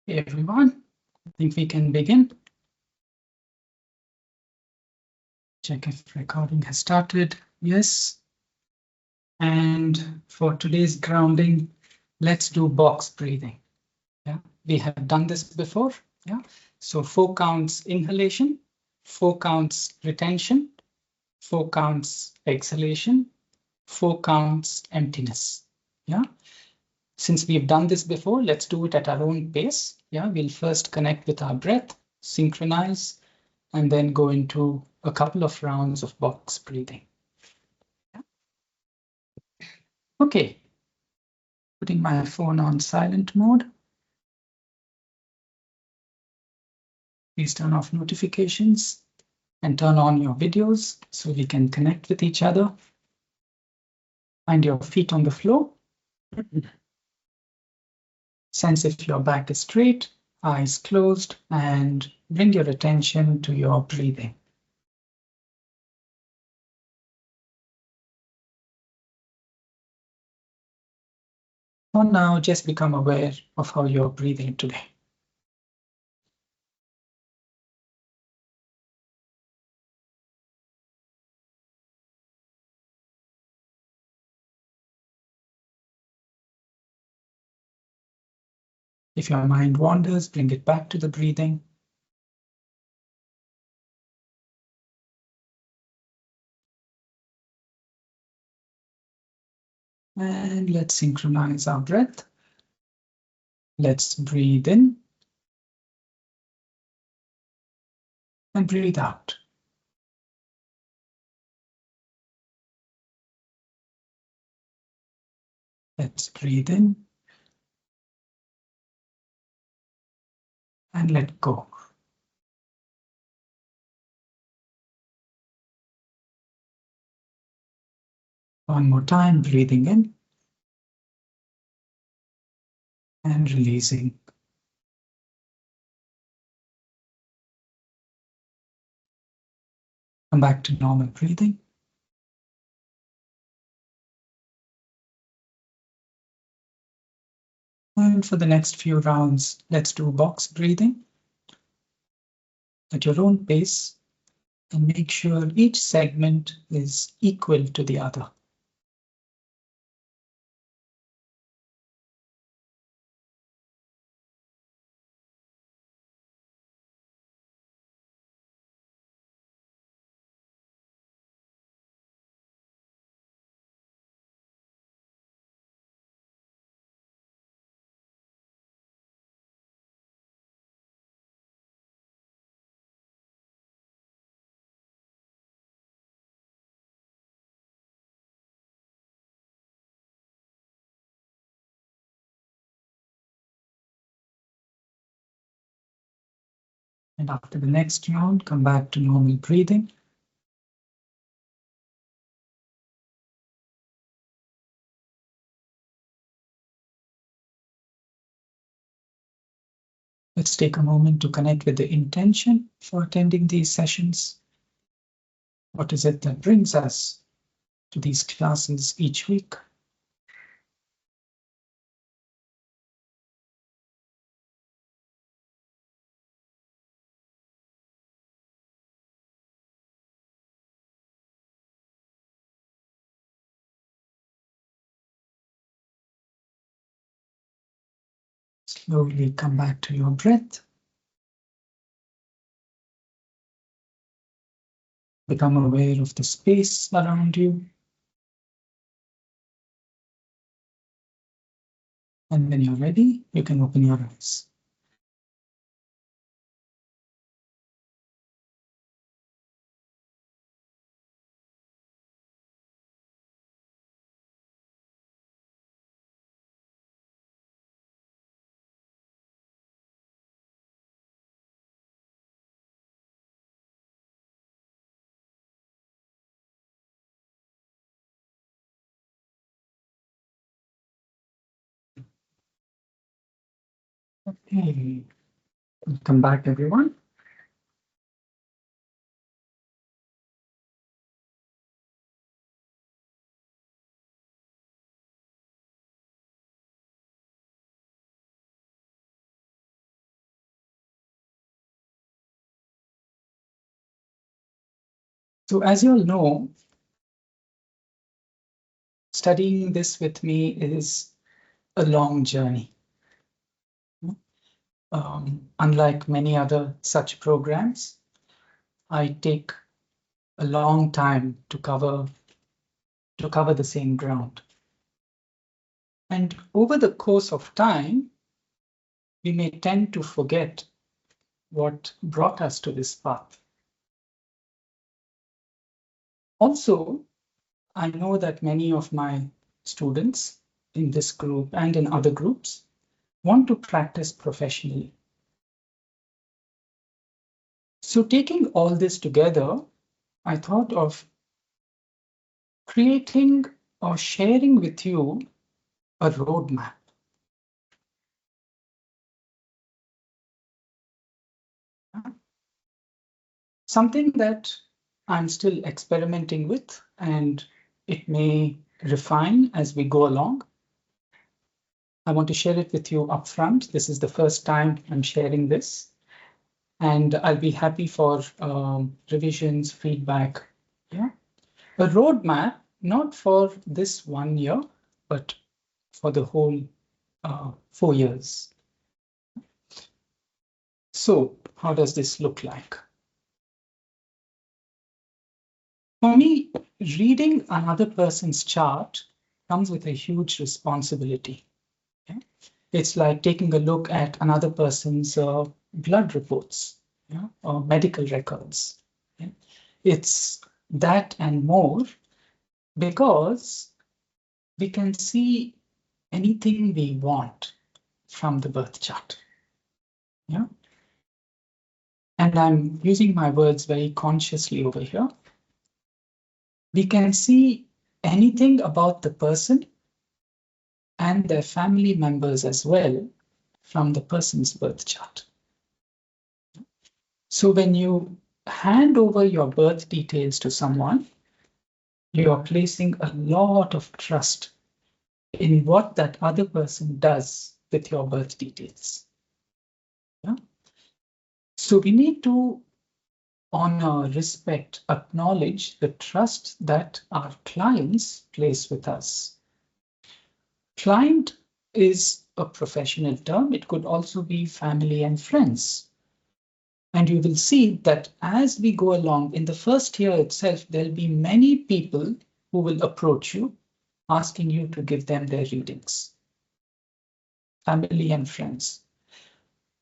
Hey everyone, I think we can begin. Check if recording has started. Yes. And for today's grounding, let's do box breathing. Yeah, we have done this before. Yeah, so 4 counts inhalation, 4 counts retention, 4 counts exhalation, 4 counts emptiness. Yeah. Since we've done this before, let's do it at our own pace. Yeah, we'll first connect with our breath, synchronize, and then go into a couple of rounds of box breathing. Yeah. Okay, putting my phone on silent mode. Please turn off notifications and turn on your videos so we can connect with each other. Find your feet on the floor. Sense if your back is straight, eyes closed, and bring your attention to your breathing. For now, just become aware of how you're breathing today. If your mind wanders, bring it back to the breathing. And let's synchronize our breath. Let's breathe in and breathe out. Let's breathe in and let go. One more time, breathing in and releasing. Come back to normal breathing. And for the next few rounds, let's do box breathing at your own pace and make sure each segment is equal to the other. And after the next round, come back to normal breathing. Let's take a moment to connect with the intention for attending these sessions. What is it that brings us to these classes each week? Slowly come back to your breath. Become aware of the space around you. And when you're ready, you can open your eyes. Okay. Welcome back, everyone. So as you all know, studying this with me is a long journey. Unlike many other such programs, I take a long time to cover the same ground. And over the course of time, we may tend to forget what brought us to this path. Also, I know that many of my students in this group and in other groups want to practice professionally. So taking all this together, I thought of creating or sharing with you a roadmap. Something that I'm still experimenting with, and it may refine as we go along. I want to share it with you upfront. This is the first time I'm sharing this, and I'll be happy for revisions, feedback. Yeah, a roadmap, not for this 1 year, but for the whole 4 years. So how does this look like? For me, reading another person's chart comes with a huge responsibility. Okay? It's like taking a look at another person's blood reports, or medical records. Okay? It's that and more, because we can see anything we want from the birth chart. Yeah. And I'm using my words very consciously over here. We can see anything about the person and their family members as well from the person's birth chart. So when you hand over your birth details to someone, you are placing a lot of trust in what that other person does with your birth details. Yeah? So we need to honor, respect, acknowledge the trust that our clients place with us. Client is a professional term. It could also be family and friends. And you will see that as we go along in the first year itself, there'll be many people who will approach you, asking you to give them their readings. Family and friends.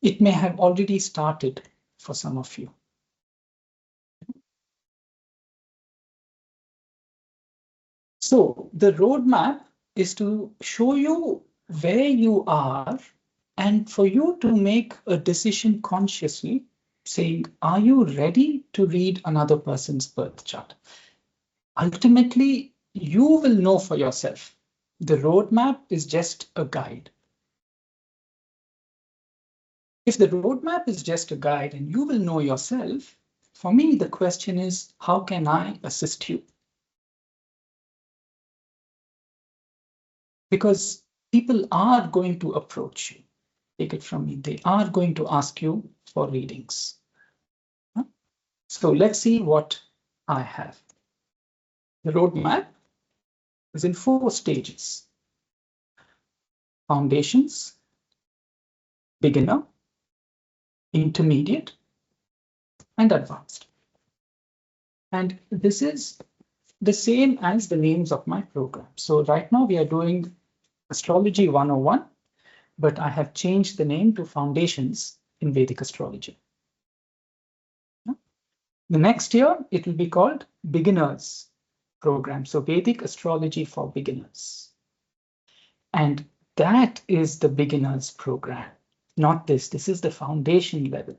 It may have already started for some of you. So the roadmap is to show you where you are and for you to make a decision consciously, saying, are you ready to read another person's birth chart? Ultimately, you will know for yourself. The roadmap is just a guide. If the roadmap is just a guide and you will know yourself, for me, the question is, how can I assist you? Because people are going to approach you. Take it from me. They are going to ask you for readings. So let's see what I have. The roadmap is in 4 stages: foundations, beginner, intermediate, and advanced. And this is the same as the names of my program. So right now we are doing Astrology 101, but I have changed the name to Foundations in Vedic Astrology. The next year, it will be called Beginners Program. So Vedic Astrology for Beginners. And that is the beginners program, not this. This is the foundation level.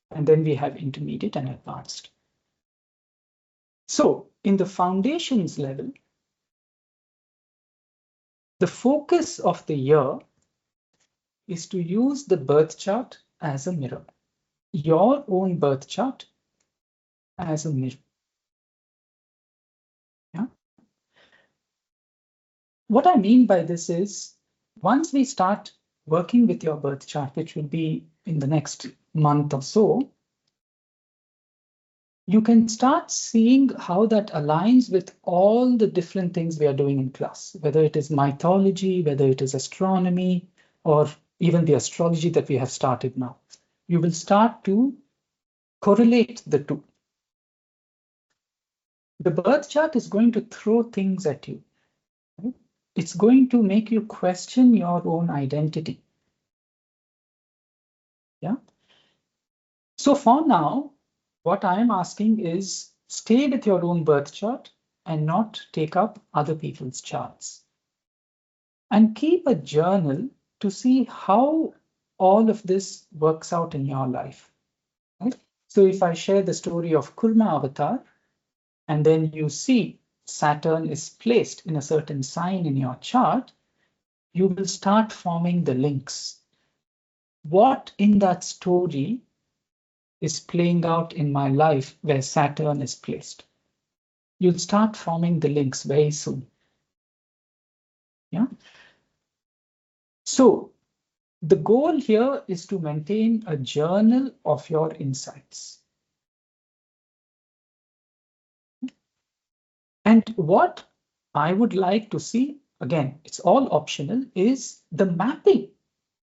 And then we have intermediate and advanced. So in the foundations level, the focus of the year is to use the birth chart as a mirror, your own birth chart as a mirror. Yeah. What I mean by this is, once we start working with your birth chart, which will be in the next month or so, you can start seeing how that aligns with all the different things we are doing in class, whether it is mythology, whether it is astronomy, or even the astrology that we have started now. You will start to correlate the two. The birth chart is going to throw things at you. Right? It's going to make you question your own identity. Yeah. So for now, what I'm asking is stay with your own birth chart and not take up other people's charts. And keep a journal to see how all of this works out in your life. Right? So if I share the story of Kurma avatar, and then you see Saturn is placed in a certain sign in your chart, you will start forming the links. What in that story is playing out in my life where Saturn is placed? You'll start forming the links very soon. Yeah. So the goal here is to maintain a journal of your insights. And what I would like to see, again, it's all optional, is the mapping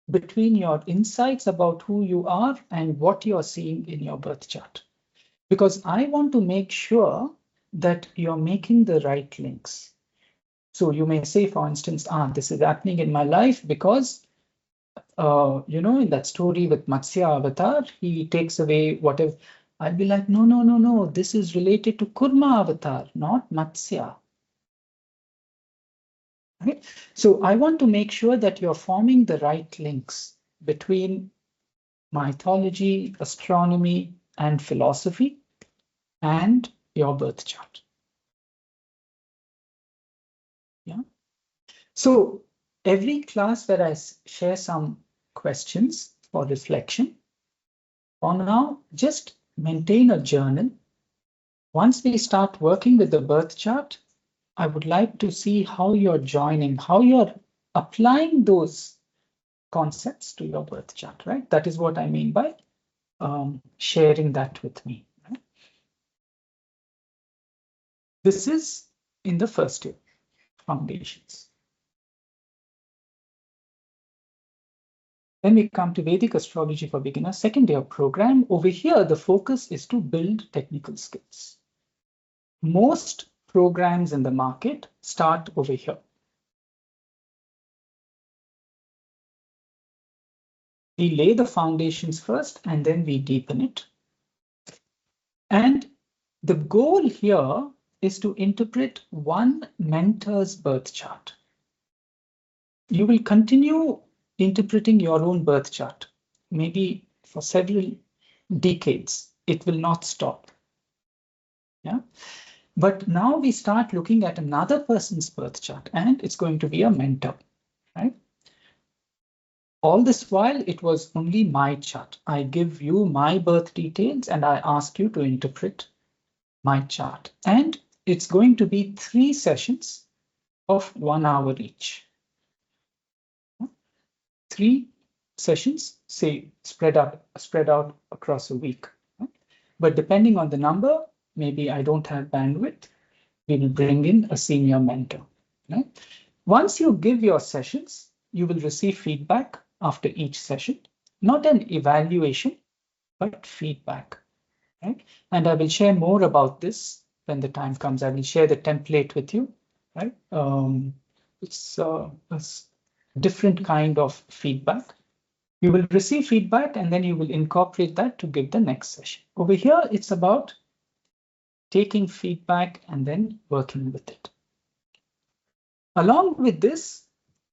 between your insights about who you are and what you're seeing in your birth chart. Because I want to make sure that you're making the right links. So you may say, for instance, this is happening in my life because, in that story with Matsya Avatar, he takes away whatever. I'll be like, no, no, no, no. This is related to Kurma Avatar, not Matsya. Right? So I want to make sure that you're forming the right links between mythology, astronomy, and philosophy, and your birth chart. Yeah. So every class where I share some questions for reflection, for now, just maintain a journal. Once we start working with the birth chart, I would like to see how you're joining, how you're applying those concepts to your birth chart, right? That is what I mean by sharing that with me. Right? This is in the first year, foundations. Then we come to Vedic Astrology for Beginners, second year program. Over here, the focus is to build technical skills. Most programs in the market start over here. We lay the foundations first, and then we deepen it. And the goal here is to interpret one mentor's birth chart. You will continue interpreting your own birth chart, maybe for several decades. It will not stop. Yeah. But now we start looking at another person's birth chart, and it's going to be a mentor, right? All this while, it was only my chart. I give you my birth details, and I ask you to interpret my chart. And it's going to be 3 sessions of 1 hour each. 3 sessions, say, spread out across a week. Right? But depending on the number, maybe I don't have bandwidth, we will bring in a senior mentor. Right? Once you give your sessions, you will receive feedback after each session, not an evaluation, but feedback. Right? And I will share more about this when the time comes. I will share the template with you. Right? It's a different kind of feedback. You will receive feedback, and then you will incorporate that to give the next session. Over here, it's about taking feedback and then working with it. Along with this,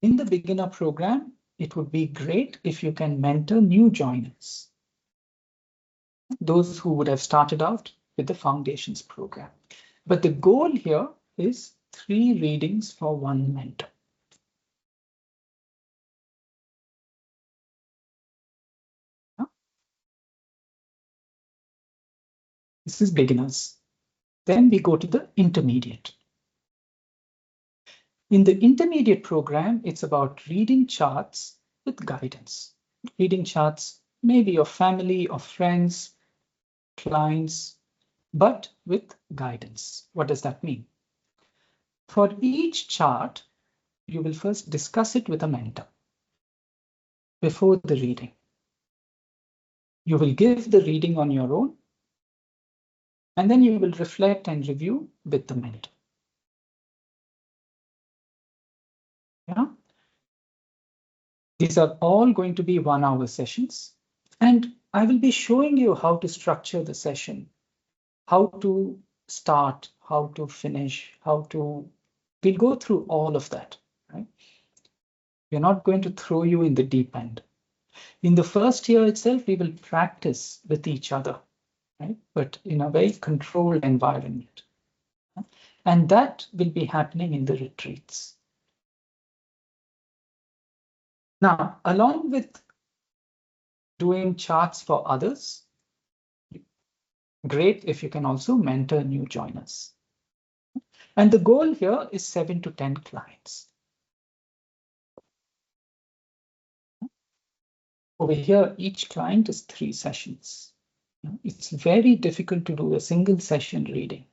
in the beginner program, it would be great if you can mentor new joiners, those who would have started out with the foundations program. But the goal here is 3 readings for 1 mentor. This is beginners. Then we go to the intermediate. In the intermediate program, it's about reading charts with guidance. Reading charts, maybe of family or friends, clients, but with guidance. What does that mean? For each chart, you will first discuss it with a mentor before the reading. You will give the reading on your own, and then you will reflect and review with the mentor. Yeah? These are all going to be 1-hour sessions, and I will be showing you how to structure the session, how to start, how to finish, we'll go through all of that, right? We're not going to throw you in the deep end. In the first year itself, we will practice with each other, right? But in a very controlled environment. And that will be happening in the retreats. Now, along with doing charts for others, great if you can also mentor new joiners. And the goal here is 7 to 10 clients. Over here, each client is 3 sessions. It's very difficult to do a single session reading.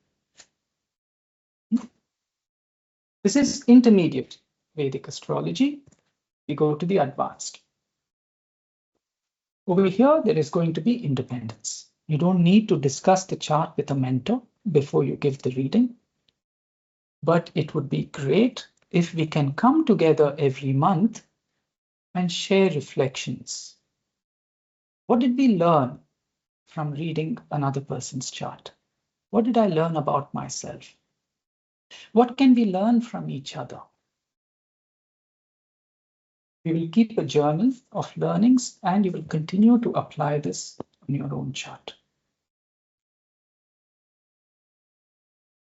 This is intermediate Vedic astrology. We go to the advanced. Over here, there is going to be independence. You don't need to discuss the chart with a mentor before you give the reading. But it would be great if we can come together every month and share reflections. What did we learn from reading another person's chart? What did I learn about myself? What can we learn from each other? We will keep a journal of learnings, and you will continue to apply this on your own chart.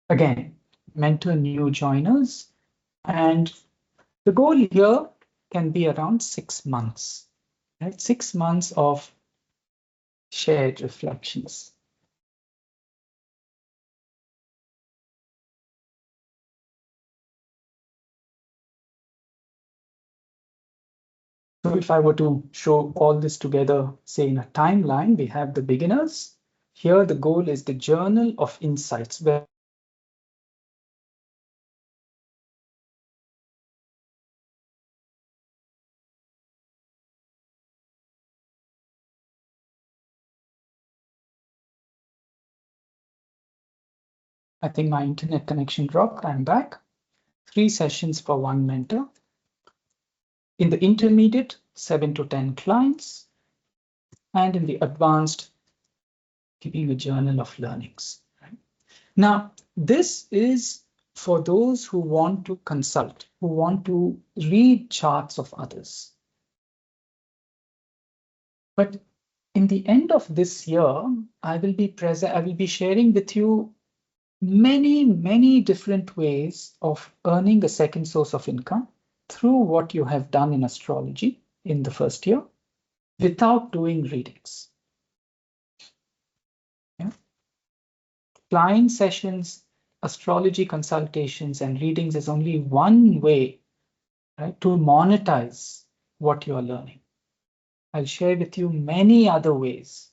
Again, mentor new joiners, and the goal here can be around 6 months, right? 6 months of shared reflections. So if I were to show all this together, say in a timeline, we have the beginners. Here, the goal is the journal of insights, where I think my internet connection dropped. I'm back. 3 sessions for 1 mentor. In the intermediate, 7 to 10 clients. And in the advanced, keeping a journal of learnings. Right? Now, this is for those who want to consult, who want to read charts of others. But in the end of this year, I will be sharing with you many different ways of earning a second source of income through what you have done in astrology in the first year without doing readings. Yeah. Client sessions, astrology consultations, and readings is only one way, right, to monetize what you are learning. I'll share with you many other ways